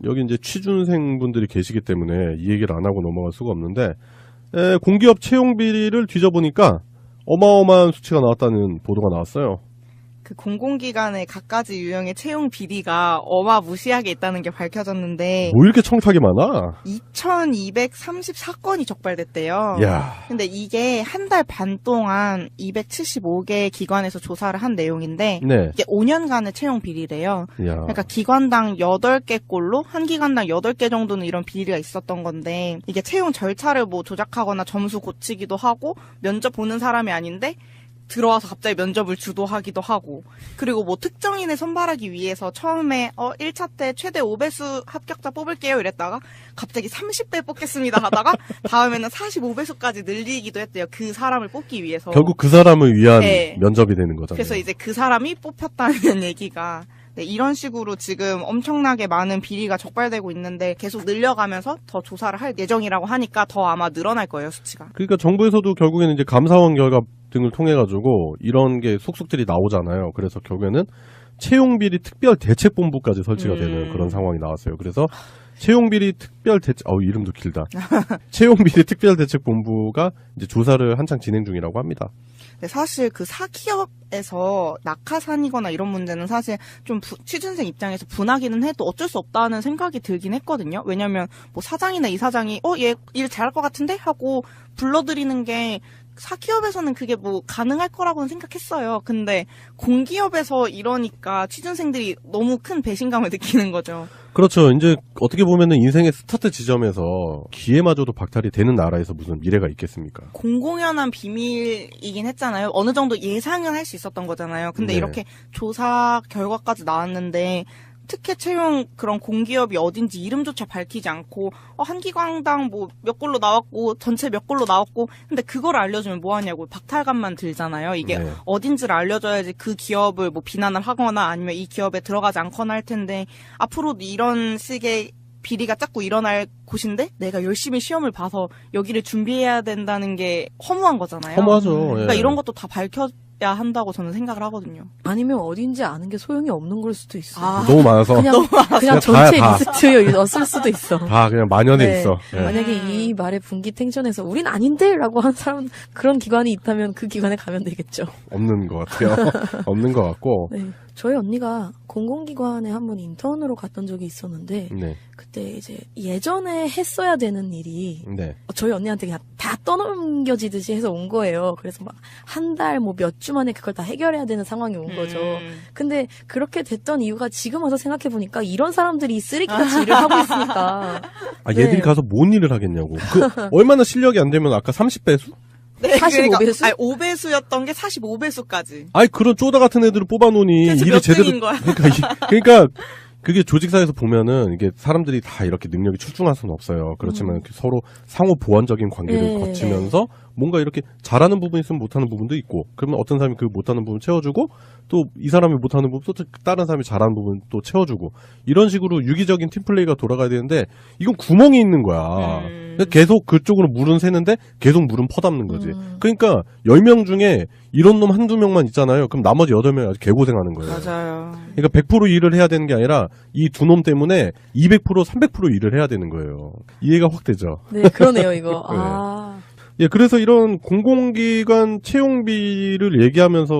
여기 이제 취준생분들이 계시기 때문에 이 얘기를 안 하고 넘어갈 수가 없는데 공기업 채용 비리를 뒤져보니까 어마어마한 수치가 나왔다는 보도가 나왔어요. 그 공공기관의 갖가지 유형의 채용 비리가 어마무시하게 있다는 게 밝혀졌는데 뭐 이렇게 청탁이 많아? 2234건이 적발됐대요. 야. 근데 이게 한 달 반 동안 275개 기관에서 조사를 한 내용인데 네. 이게 5년간의 채용 비리래요. 야. 그러니까 기관당 8개 꼴로 한 기관당 8개 정도는 이런 비리가 있었던 건데 이게 채용 절차를 뭐 조작하거나 점수 고치기도 하고 면접 보는 사람이 아닌데 들어와서 갑자기 면접을 주도하기도 하고 그리고 뭐 특정인을 선발하기 위해서 처음에 1차 때 최대 5배수 합격자 뽑을게요 이랬다가 갑자기 30배 뽑겠습니다 하다가 다음에는 45배수까지 늘리기도 했대요. 그 사람을 뽑기 위해서. 결국 그 사람을 위한 네. 면접이 되는 거잖아요. 그래서 이제 그 사람이 뽑혔다는 얘기가 네, 이런 식으로 지금 엄청나게 많은 비리가 적발되고 있는데 계속 늘려가면서 더 조사를 할 예정이라고 하니까 더 아마 늘어날 거예요, 수치가. 그러니까 정부에서도 결국에는 이제 감사원 결과 등을 통해 가지고 이런 게 속속들이 나오잖아요. 그래서 결국에는 채용비리 특별대책본부까지 설치가 되는 그런 상황이 나왔어요. 그래서 채용비리 특별대책 이름도 길다. 채용비리 특별대책본부가 이제 조사를 한창 진행 중이라고 합니다. 네, 사실 그 사기업에서 낙하산이거나 이런 문제는 사실 좀 취준생 입장에서 분하기는 해도 어쩔 수 없다는 생각이 들긴 했거든요. 왜냐면 뭐 사장이나 이사장이 얘 일 잘할 것 같은데 하고 불러들이는 게 사기업에서는 그게 뭐 가능할 거라고는 생각했어요. 근데 공기업에서 이러니까 취준생들이 너무 큰 배신감을 느끼는 거죠. 그렇죠. 이제 어떻게 보면은 인생의 스타트 지점에서 기회마저도 박탈이 되는 나라에서 무슨 미래가 있겠습니까? 공공연한 비밀이긴 했잖아요. 어느 정도 예상은 할 수 있었던 거잖아요. 근데 네. 이렇게 조사 결과까지 나왔는데 특혜 채용 그런 공기업이 어딘지 이름조차 밝히지 않고 한 기관당 뭐 몇 골로 나왔고 전체 몇 골로 나왔고 근데 그걸 알려주면 뭐하냐고 박탈감만 들잖아요. 이게 네. 어딘지를 알려줘야지 그 기업을 뭐 비난을 하거나 아니면 이 기업에 들어가지 않거나 할 텐데 앞으로도 이런 식의 비리가 자꾸 일어날 곳인데 내가 열심히 시험을 봐서 여기를 준비해야 된다는 게 허무한 거잖아요. 허무하죠. 그러니까 예. 이런 것도 다 밝혀야 한다고 저는 생각을 하거든요. 아니면 어딘지 아는 게 소용이 없는 걸 수도 있어. 너무 많아서 그냥 전체 리스트에 넣었을 수도 있어. 다 그냥 만연해 네. 있어. 예. 만약에 이 말에 분기탱천해서 우린 아닌데 라고 한 사람 그런 기관이 있다면 그 기관에 가면 되겠죠. 없는 것 같아요. 없는 것 같고. 네. 저희 언니가 공공기관에 한번 인턴으로 갔던 적이 있었는데 네. 그때 이제 예전에 했어야 되는 일이 네. 저희 언니한테 그냥 다 떠넘겨지듯이 해서 온 거예요. 그래서 막 한 달 뭐 몇 주 만에 그걸 다 해결해야 되는 상황이 온 거죠. 근데 그렇게 됐던 이유가 지금 와서 생각해보니까 이런 사람들이 쓰레기같이 일을 하고 있으니까. 얘들이 네. 가서 뭔 일을 하겠냐고. 얼마나 실력이 안 되면 아까 30배수? 네, 45배수? 그러니까, 5배수였던 게 45배수까지. 아니 그런 쪼다 같은 애들을 뽑아놓으니 그래서 일을 몇 제대로. 등인 거야? 그러니까 그게 조직사에서 보면은 이게 사람들이 다 이렇게 능력이 출중할 수는 없어요. 그렇지만 이렇게 서로 상호 보완적인 관계를 네. 거치면서 뭔가 이렇게 잘하는 부분이 있으면 못하는 부분도 있고, 그러면 어떤 사람이 그 못하는 부분 채워주고 또 이 사람이 못하는 부분 또 다른 사람이 잘하는 부분 또 채워주고 이런 식으로 유기적인 팀플레이가 돌아가야 되는데 이건 구멍이 있는 거야. 계속 그쪽으로 물은 새는데 계속 물은 퍼담는 거지. 그러니까 10명 중에 이런 놈 한두 명만 있잖아요. 그럼 나머지 8명이 아주 개고생하는 거예요. 맞아요. 그러니까 100% 일을 해야 되는 게 아니라 이 두 놈 때문에 200%, 300% 일을 해야 되는 거예요. 이해가 확 되죠. 네, 그러네요, 이거. 네. 아. 예, 그래서 이런 공공기관 채용비를 얘기하면서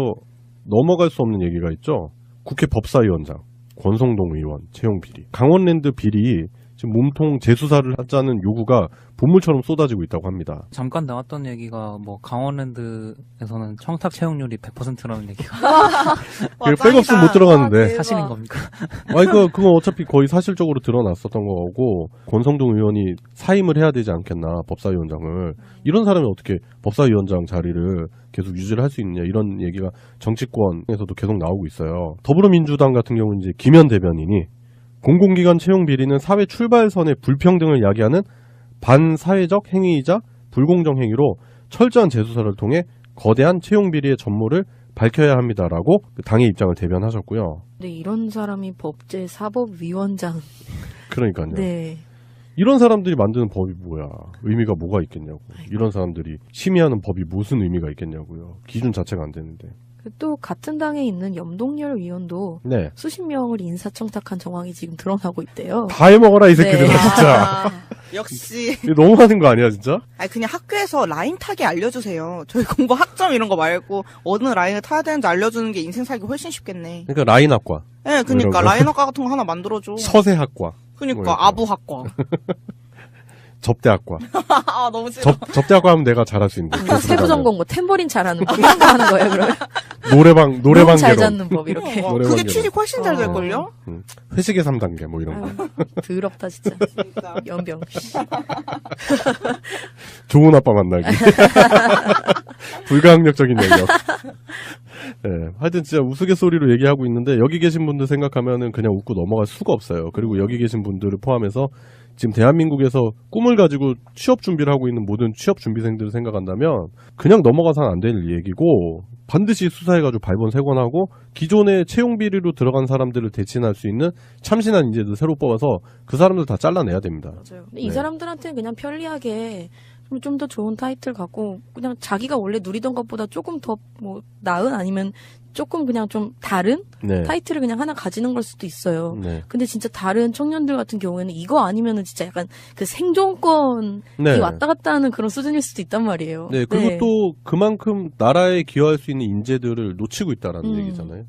넘어갈 수 없는 얘기가 있죠. 국회 법사위원장, 권성동 의원 채용비리, 강원랜드 비리 지금 몸통 재수사를 하자는 요구가 본물처럼 쏟아지고 있다고 합니다. 잠깐 나왔던 얘기가 뭐 강원랜드에서는 청탁 채용률이 100%라는 얘기가 백업수 못 들어갔는데 사실인 겁니까? 그건 어차피 거의 사실적으로 드러났었던 거고 권성동 의원이 사임을 해야 되지 않겠나 법사위원장을. 이런 사람이 어떻게 법사위원장 자리를 계속 유지를 할 수 있느냐 이런 얘기가 정치권에서도 계속 나오고 있어요. 더불어민주당 같은 경우는 이제 김현 대변인이 공공기관 채용 비리는 사회 출발선의 불평등을 야기하는 반사회적 행위이자 불공정 행위로 철저한 재수사를 통해 거대한 채용 비리의 전모를 밝혀야 합니다라고 당의 입장을 대변하셨고요. 네, 이런 사람이 법제사법위원장. 그러니까요. 네. 이런 사람들이 만드는 법이 뭐야? 의미가 뭐가 있겠냐고. 이런 사람들이 심의하는 법이 무슨 의미가 있겠냐고요. 기준 자체가 안 되는데. 또 같은 당에 있는 염동열 위원도 네. 수십 명을 인사청탁한 정황이 지금 드러나고 있대요. 다 해먹어라 이 새끼들아 네. 진짜. 아, 역시. 이거 너무 하는 거 아니야 진짜? 아니 그냥 학교에서 라인 타기 알려주세요. 저희 공부 학점 이런 거 말고 어느 라인을 타야 되는지 알려주는 게 인생 살기 훨씬 쉽겠네. 그러니까 라인학과, 네, 뭐 이런 그니까 거. 라인학과 같은 거 하나 만들어줘. 서세학과, 뭐 그니까 이런 거. 아부학과. 접대학과. 아 너무 싫어. 접대학과 하면 내가 잘할 수 있는데. 교수로 세부 가면. 전공 뭐 탬버린 잘하는 법 이런 거 하는 거예요. 그러면 노래방 잘 개론. 잡는 법 이렇게. 노래방 그게 개론. 취직 훨씬 잘 될걸요? 회식의 3단계 뭐 이런 거. 아유, 더럽다 진짜. 그러니까. 연병. 좋은 아빠 만나기. 불가항력적인 능력. 네, 하여튼 진짜 우스갯소리로 얘기하고 있는데 여기 계신 분들 생각하면은 그냥 웃고 넘어갈 수가 없어요. 그리고 여기 계신 분들을 포함해서 지금 대한민국에서 꿈을 가지고 취업 준비를 하고 있는 모든 취업 준비생들을 생각한다면 그냥 넘어가서는 안 될 얘기고 반드시 수사해가지고 발본 세권하고 기존의 채용 비리로 들어간 사람들을 대신할 수 있는 참신한 인재들 새로 뽑아서 그 사람들 다 잘라내야 됩니다. 맞아요. 근데 이 네. 사람들한테는 그냥 편리하게 좀 더 좋은 타이틀 갖고 그냥 자기가 원래 누리던 것보다 조금 더 뭐 나은 아니면 조금 그냥 좀 다른 네. 타이틀을 그냥 하나 가지는 걸 수도 있어요. 네. 근데 진짜 다른 청년들 같은 경우에는 이거 아니면은 진짜 약간 그 생존권이 네. 왔다 갔다 하는 그런 수준일 수도 있단 말이에요. 네, 그리고 또 그만큼 나라에 기여할 수 있는 인재들을 놓치고 있다라는 음. 얘기잖아요.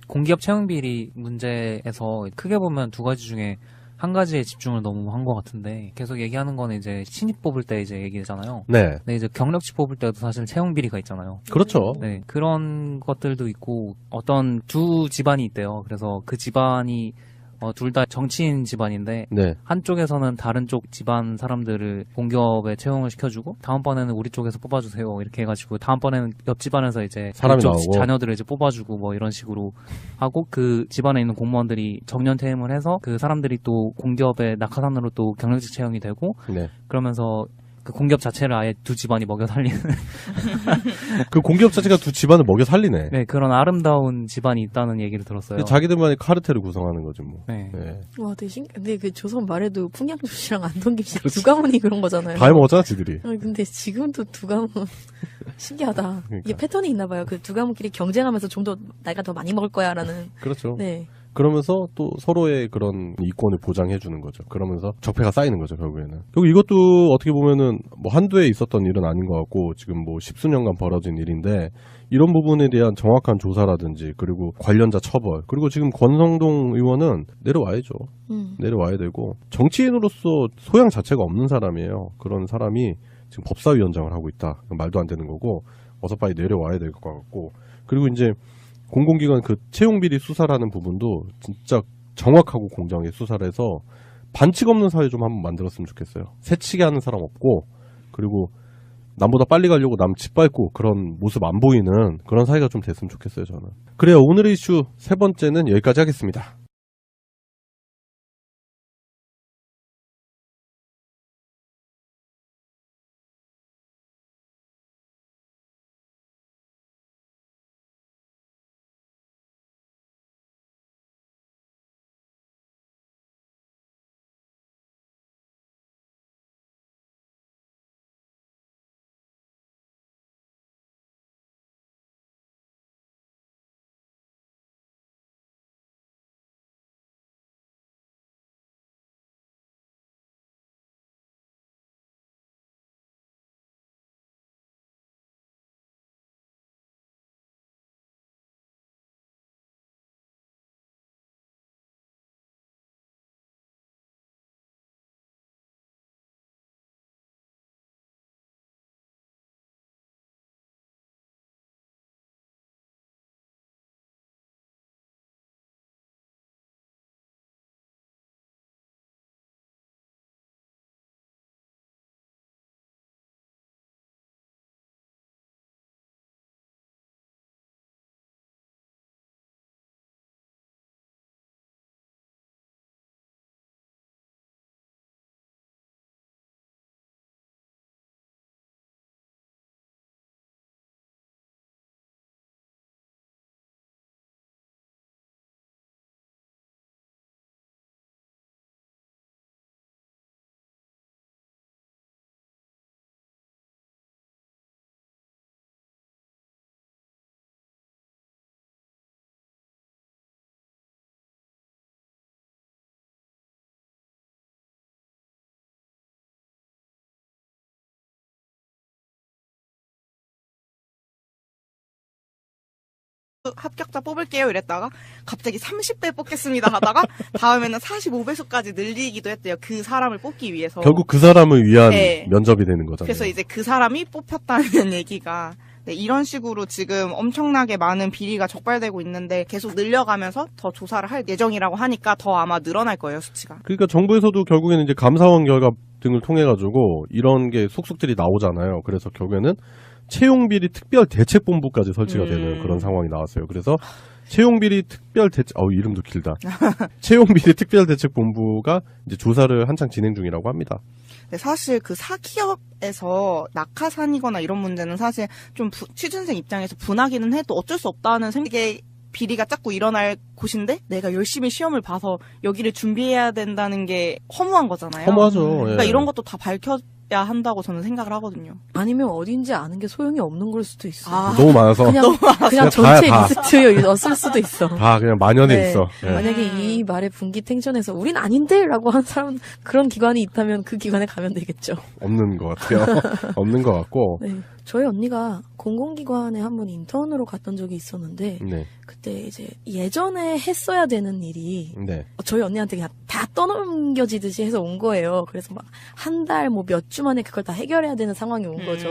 공기업 채용 비리 문제에서 크게 보면 두 가지 중에 한 가지에 집중을 너무 한 것 같은데 계속 얘기하는 거는 이제 신입 뽑을 때 이제 얘기잖아요. 네, 근데 이제 경력직 뽑을 때도 사실 채용 비리가 있잖아요. 그렇죠. 네, 그런 것들도 있고 어떤 두 집안이 있대요. 그래서 그 집안이 둘 다 정치인 집안인데 네, 한쪽에서는 다른 쪽 집안 사람들을 공기업에 채용을 시켜주고 다음번에는 우리 쪽에서 뽑아주세요 이렇게 해가지고 다음번에는 옆 집안에서 이제 사람이 그쪽 나오고. 자녀들을 이제 뽑아주고 뭐 이런 식으로 하고 그 집안에 있는 공무원들이 정년 퇴임을 해서 그 사람들이 또 공기업의 낙하산으로 또 경력직 채용이 되고 네. 그러면서 그 공기업 자체를 아예 두 집안이 먹여 살리는 그 공기업 자체가 두 집안을 먹여 살리네. 네, 그런 아름다운 집안이 있다는 얘기를 들었어요. 근데 자기들만의 카르텔을 구성하는 거지 뭐. 네. 네. 와, 되게 근데 그 조선 말에도 풍양조 씨랑 안동김 씨 두 가문이 그런 거잖아요. 다 해먹었잖아, 지들이. 아니, 근데 지금도 두 가문 신기하다. 그러니까. 이게 패턴이 있나 봐요. 그 두 가문끼리 경쟁하면서 좀 더 내가 더 많이 먹을 거야라는. 그렇죠. 네. 그러면서 또 서로의 그런 이권을 보장해 주는 거죠. 그러면서 적폐가 쌓이는 거죠, 결국에는. 그리고 이것도 어떻게 보면은 뭐 한두 해 있었던 일은 아닌 것 같고 지금 뭐 십수년간 벌어진 일인데 이런 부분에 대한 정확한 조사라든지 그리고 관련자 처벌 그리고 지금 권성동 의원은 내려와야죠. 내려와야 되고 정치인으로서 소양 자체가 없는 사람이에요. 그런 사람이 지금 법사위원장을 하고 있다. 말도 안 되는 거고 어서 빨리 내려와야 될 것 같고 그리고 이제 공공기관 그 채용비리 수사라는 부분도 진짜 정확하고 공정하게 수사를 해서 반칙 없는 사회 좀 한번 만들었으면 좋겠어요. 새치기 하는 사람 없고 그리고 남보다 빨리 가려고 남 짓밟고 그런 모습 안 보이는 그런 사회가 좀 됐으면 좋겠어요, 저는. 그래요. 오늘의 이슈 세 번째는 여기까지 하겠습니다. 합격자 뽑을게요 이랬다가 갑자기 30배 뽑겠습니다 하다가 다음에는 45배수까지 늘리기도 했대요. 그 사람을 뽑기 위해서. 결국 그 사람을 위한 네. 면접이 되는 거잖아요. 그래서 이제 그 사람이 뽑혔다는 얘기가 네, 이런 식으로 지금 엄청나게 많은 비리가 적발되고 있는데 계속 늘려가면서 더 조사를 할 예정이라고 하니까 더 아마 늘어날 거예요, 수치가. 그러니까 정부에서도 결국에는 이제 감사원 결과 등을 통해 가지고 이런 게 속속들이 나오잖아요. 그래서 결국에는 채용비리 특별대책본부까지 설치가 되는 그런 상황이 나왔어요. 그래서 채용비리 이름도 길다. 채용비리 특별대책본부가 이제 조사를 한창 진행 중이라고 합니다. 네, 사실 그 사기업에서 낙하산이거나 이런 문제는 사실 좀 취준생 입장에서 분하기는 해도 어쩔 수 없다는 생각에 비리가 자꾸 일어날 곳인데 내가 열심히 시험을 봐서 여기를 준비해야 된다는 게 허무한 거잖아요. 허무하죠. 그러니까 예. 이런 것도 다 밝혀야 한다고 저는 생각을 하거든요. 아니면 어딘지 아는 게 소용이 없는 걸 수도 있어. 너무 많아서 그냥 전체 리스트에 넣었을 수도 있어. 다 그냥 만연해 네. 있어. 예. 만약에 이 말에 분기 탱션에서 우린 아닌데 라고 한 사람 그런 기관이 있다면 그 기관에 가면 되겠죠. 없는 것 같아요. 없는 것 같고. 네. 저희 언니가 공공기관에 한번 인턴으로 갔던 적이 있었는데 네. 그때 이제 예전에 했어야 되는 일이 네. 저희 언니한테 그냥 다 떠넘겨지듯이 해서 온 거예요. 그래서 막 한 달 뭐 몇 주 만에 그걸 다 해결해야 되는 상황이 온 거죠.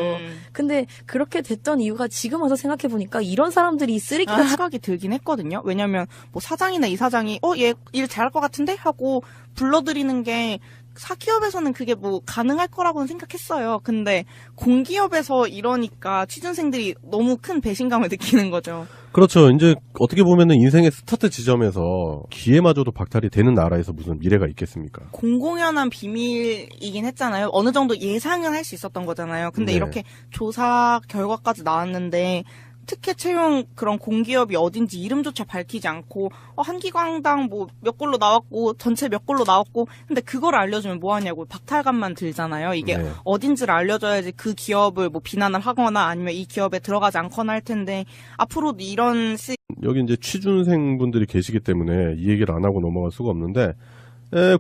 근데 그렇게 됐던 이유가 지금 와서 생각해 보니까 이런 사람들이 쓰레기같이 생각이 들긴 했거든요. 왜냐면 뭐 사장이나 이사장이 얘 일 잘할 것 같은데 하고 불러들이는 게 사기업에서는 그게 뭐 가능할 거라고는 생각했어요. 근데 공기업에서 이러니까 취준생들이 너무 큰 배신감을 느끼는 거죠. 그렇죠. 이제 어떻게 보면은 인생의 스타트 지점에서 기회마저도 박탈이 되는 나라에서 무슨 미래가 있겠습니까? 공공연한 비밀이긴 했잖아요. 어느 정도 예상은 할 수 있었던 거잖아요. 근데 네. 이렇게 조사 결과까지 나왔는데 특혜 채용 그런 공기업이 어딘지 이름조차 밝히지 않고 한 기관당 뭐 몇 골로 나왔고 전체 몇 골로 나왔고 근데 그걸 알려주면 뭐하냐고 박탈감만 들잖아요. 이게 네. 어딘지를 알려줘야지 그 기업을 뭐 비난을 하거나 아니면 이 기업에 들어가지 않거나 할 텐데 앞으로도 이런 여기 이제 취준생분들이 계시기 때문에 이 얘기를 안 하고 넘어갈 수가 없는데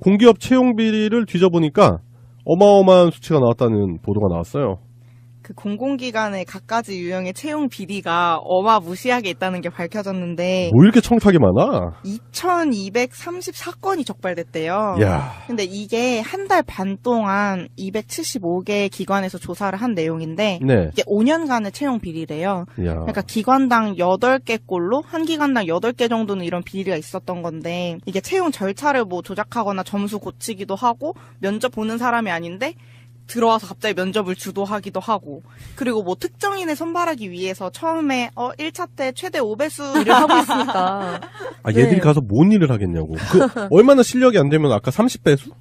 공기업 채용 비리를 뒤져보니까 어마어마한 수치가 나왔다는 보도가 나왔어요. 그 공공기관의 갖가지 유형의 채용 비리가 어마무시하게 있다는 게 밝혀졌는데 뭐 이렇게 청탁이 많아? 2234건이 적발됐대요. 야, 근데 이게 한 달 반 동안 275개 기관에서 조사를 한 내용인데 네, 이게 5년간의 채용 비리래요. 야, 그러니까 기관당 8개 꼴로 한 기관당 8개 정도는 이런 비리가 있었던 건데 이게 채용 절차를 뭐 조작하거나 점수 고치기도 하고 면접 보는 사람이 아닌데 들어와서 갑자기 면접을 주도하기도 하고 그리고 뭐 특정인을 선발하기 위해서 처음에 1차 때 최대 5배수 일을 하고 있으니까. 얘들이 네. 가서 뭔 일을 하겠냐고. 얼마나 실력이 안 되면 아까 30배수?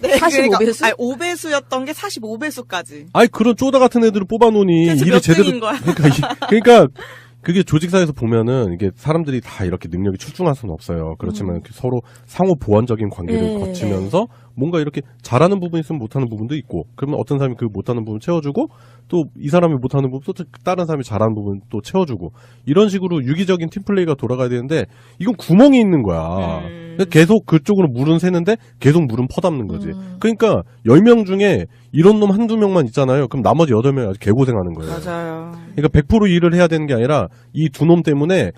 네, 45배수? 아니 5배수였던 게 45배수까지. 아이 그런 쪼다 같은 애들을 뽑아놓으니 그래서 일을 몇 제대로. 등인 거야? 그러니까 그게 조직사에서 보면은 이게 사람들이 다 이렇게 능력이 출중할 수는 없어요. 그렇지만 이렇게 서로 상호 보완적인 관계를 네, 거치면서 뭔가 이렇게 잘하는 부분이 있으면 못하는 부분도 있고, 그러면 어떤 사람이 그 못하는 부분 채워주고, 또 이 사람이 못하는 부분 또 다른 사람이 잘하는 부분 또 채워주고, 이런 식으로 유기적인 팀플레이가 돌아가야 되는데 이건 구멍이 있는 거야. 계속 그쪽으로 물은 새는데 계속 물은 퍼담는 거지. 그러니까 10명 중에 이런 놈 한두 명만 있잖아요. 그럼 나머지 8명이 아주 개고생하는 거예요. 맞아요. 그러니까 100% 일을 해야 되는 게 아니라 이 두 놈 때문에